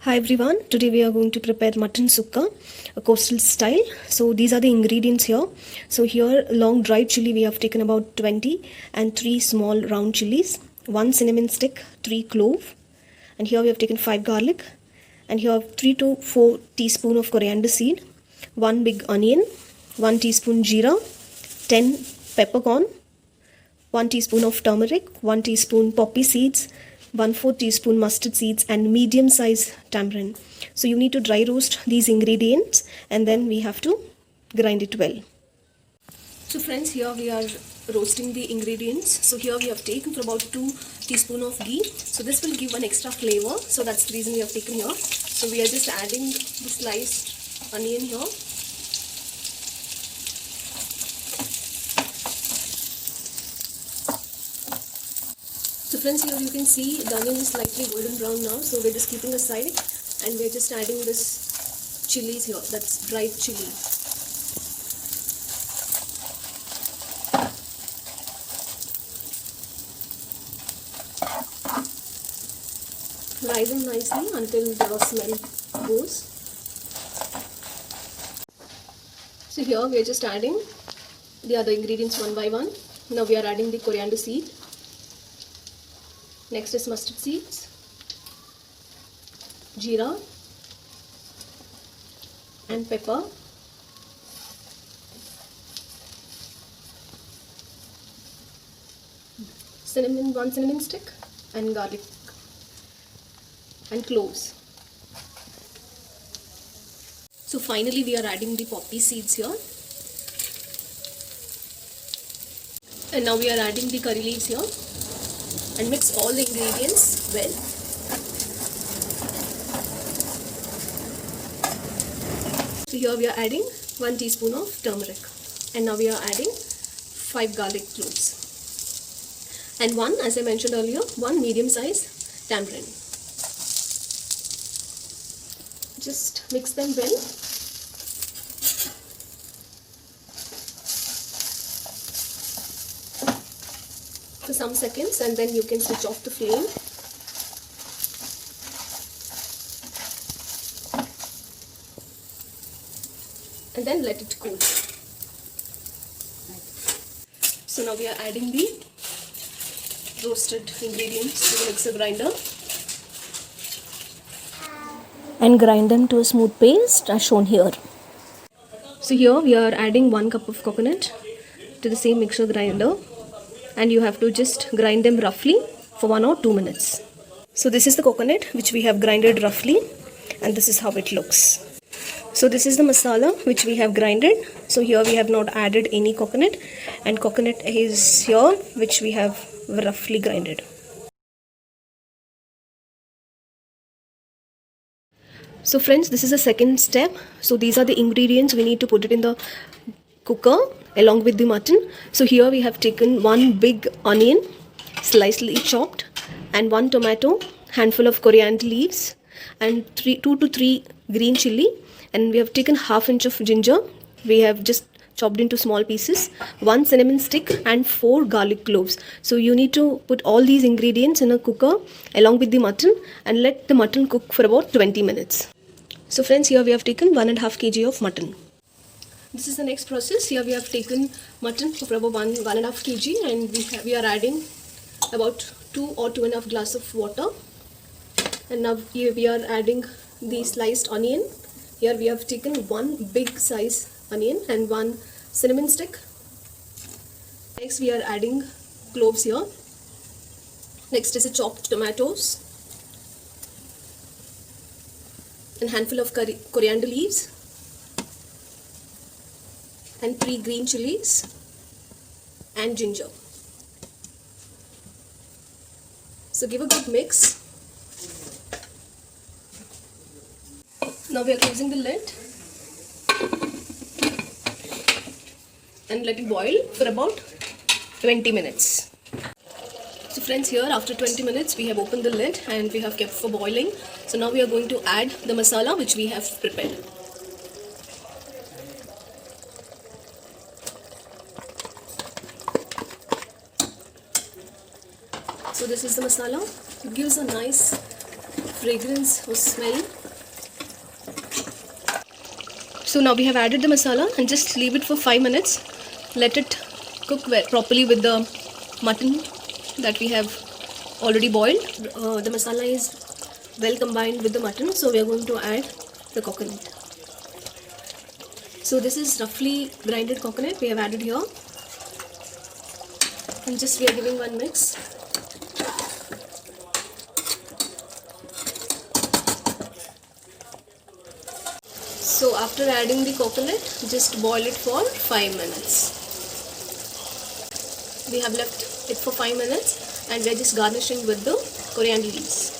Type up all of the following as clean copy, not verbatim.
Hi everyone, today we are going to prepare mutton sukka, a coastal style. So these are the ingredients here. So here long dried chili we have taken about 20 and 3 small round chilies, 1 cinnamon stick, 3 clove, and here we have taken 5 garlic, and here 3 to 4 teaspoon of coriander seed, 1 big onion, 1 teaspoon jeera, 10 peppercorn, 1 teaspoon of turmeric, 1 teaspoon poppy seeds, 1/4 teaspoon mustard seeds, and medium size tamarind. So you need to dry roast these ingredients and then we have to grind it well. So friends, here we are roasting the ingredients. So here we have taken for about 2 teaspoon of ghee. So this will give an extra flavor. So that's the reason we have taken here. So we are just adding the sliced onion here. So friends, here you can see the onion is slightly golden brown now, so we're just keeping aside and we're just adding this chilies here, that's dried chili. Fry them nicely until the smell goes. So here we're just adding the other ingredients one by one. Now we are adding the coriander seed. Next is mustard seeds, jeera and pepper, cinnamon, 1 cinnamon stick, and garlic and cloves. So finally we are adding the poppy seeds here, and now we are adding the curry leaves here. And mix all the ingredients well. So here we are adding 1 teaspoon of turmeric, and now we are adding 5 garlic cloves, and one, as I mentioned earlier, 1 medium size tamarind. Just mix them well. For some seconds, and then you can switch off the flame. And then let it cool. So now we are adding the roasted ingredients to the mixer grinder and grind them to a smooth paste as shown here. So here we are adding 1 cup of coconut to the same mixer grinder, and you have to just grind them roughly for 1 or 2 minutes. So this is the coconut which we have grinded roughly, and this is how it looks. So this is the masala which we have grinded. So here we have not added any coconut, and coconut is here which we have roughly grinded. So friends, this is the second step. So these are the ingredients we need to put it in the cooker along with the mutton. So here we have taken 1 big onion slightly chopped, and 1 tomato, handful of coriander leaves, and 2 to 3 green chili, and we have taken 1/2 inch of ginger we have just chopped into small pieces, 1 cinnamon stick, and 4 garlic cloves. So you need to put all these ingredients in a cooker along with the mutton and let the mutton cook for about 20 minutes. So friends, here we have taken 1.5 kg of mutton. This is the next process. Here we have taken mutton for about 1.5 kg, and we are adding about 2 or 2.5 glass of water. And now here we are adding the sliced onion. Here we have taken 1 big size onion and 1 cinnamon stick. Next we are adding cloves here. Next is a chopped tomatoes, and handful of coriander leaves, and 3 green chilies and ginger. So give a good mix. Now we are closing the lid and let it boil for about 20 minutes. So friends, here after 20 minutes we have opened the lid and we have kept for boiling. So now we are going to add the masala which we have prepared. So this is the masala. It gives a nice fragrance or smell So now we have added the masala and just leave it for 5 minutes. Let it cook properly with the mutton that we have already boiled. The masala is well combined with the mutton, so we are going to add the coconut. So this is roughly grinded coconut we have added here, and just we are giving one mix. So after adding the coconut, just boil it for 5 minutes. We have left it for 5 minutes and we are just garnishing with the coriander leaves.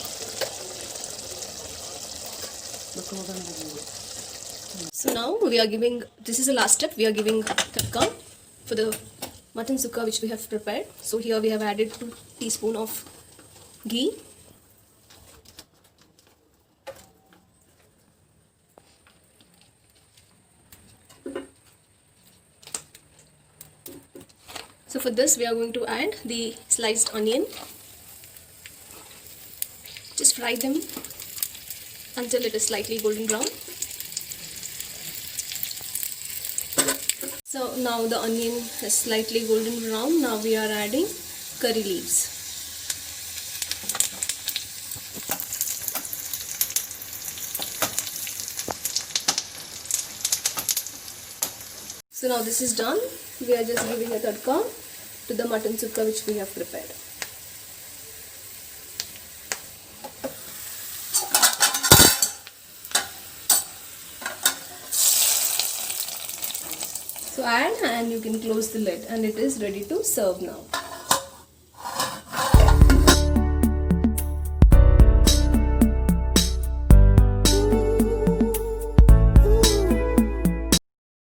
So now we are giving, this is the last step, we are giving tadka for the mutton sukka which we have prepared. So here we have added 2 teaspoons of ghee. So for this we are going to add the sliced onion. Just fry them until it is slightly golden brown. So now the onion is slightly golden brown. Now we are adding curry leaves. So now this is done. We are just giving a tadka to the mutton sukka which we have prepared. So add and you can close the lid and it is ready to serve now.